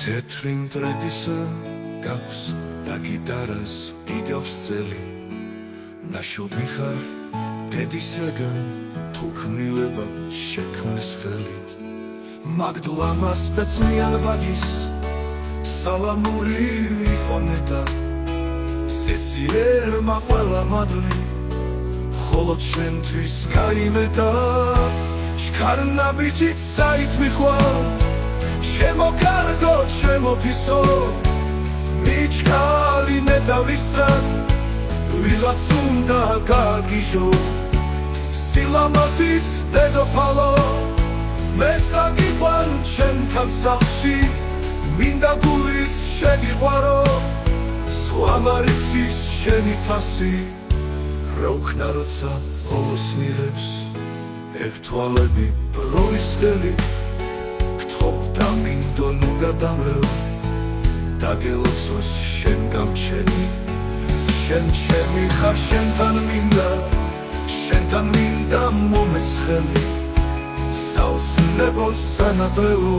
თეთრი მტრედისა გაქვს და გიტარას იგავს წელი ნაშობი ხარ დედისაგან თუ ქმნილება შექმნეს ხელით მაგდლამას და წვნიან ბაგის სალამური იყო ნეტა სეციერმა ყველა მადლი ხოლო ჩვენთვის გაიმეტა შქარნა ბიჭით საით მიხვალ ჩემო კარგო ჩემო ფისო მიჩქარი ნეტავისთან ვიღაც უნდა გაგიჟო სილამაზის დედოფალო მეც აგიყვან ჩემთან სახლში მინდა გულით შეგიყვარო სხვა მარიცის შენი ფასი როქნა როცა ბოლოს მიღებს ერთვალები ბროლის ხელი გთხოვდა მინდო ნუ გადამრევ დაგელოცოს შენ გამჩენი შენ ჩემი ხარ შენთან მინდა მომეცხელი საოცნებო სანადრევო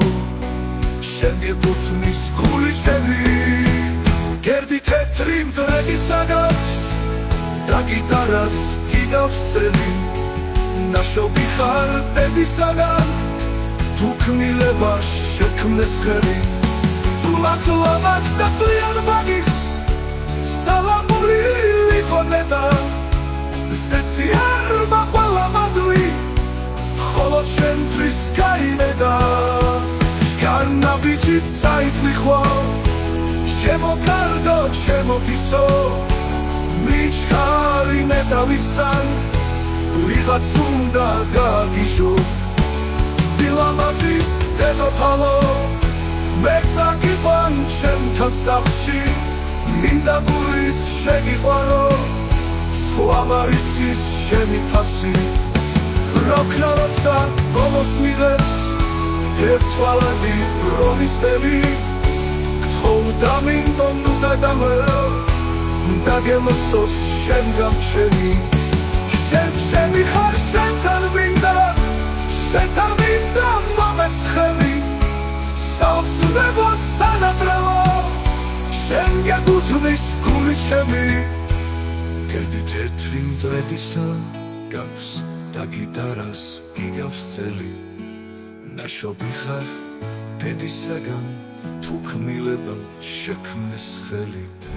შენ გეკუთვნის გული ჩემი გერდი თეთრი მტრედისაგან და გიტარას გიგავს წელი ნაშობი ხარ დედისაგან თუ ქმნილება შექმნეს ხელით მაგდლამას და წვნიან ბაგის სალამური იყო ნეტა სეციერმა ყველა მადლი ხოლო ჩვენთვის გაიმეტა შქარნა ბიჭით საით მიხვალ ჩემო კარგო ჩემო ფისო მიჩქარი ნეტავისთან ვიღაც უნდა გაგიჟო სილამაზის დედოფალო მეც აგიყვან ჩემთან სახლში მინდა გულით შეგიყვარო სხვა მარიცის შენი ფასი როქნა როცა ბოლოს მიღებს ერთვალები ბროლის ხელი გთხოვდა მინდო ნუ გადამრევ დაგელოცოს შენ გამჩენი შენ ჩემი ხარ შენთან მინდა მომეცხელი საოცნებო სანადრევო შენ გეკუთვნის გული ჩემი გერდი თეთრი მტრედისა გაქვს და გიტარას გიგავს წელი ნაშობი ხარ დედისაგან თუ ქმნილება შექმნეს ხელით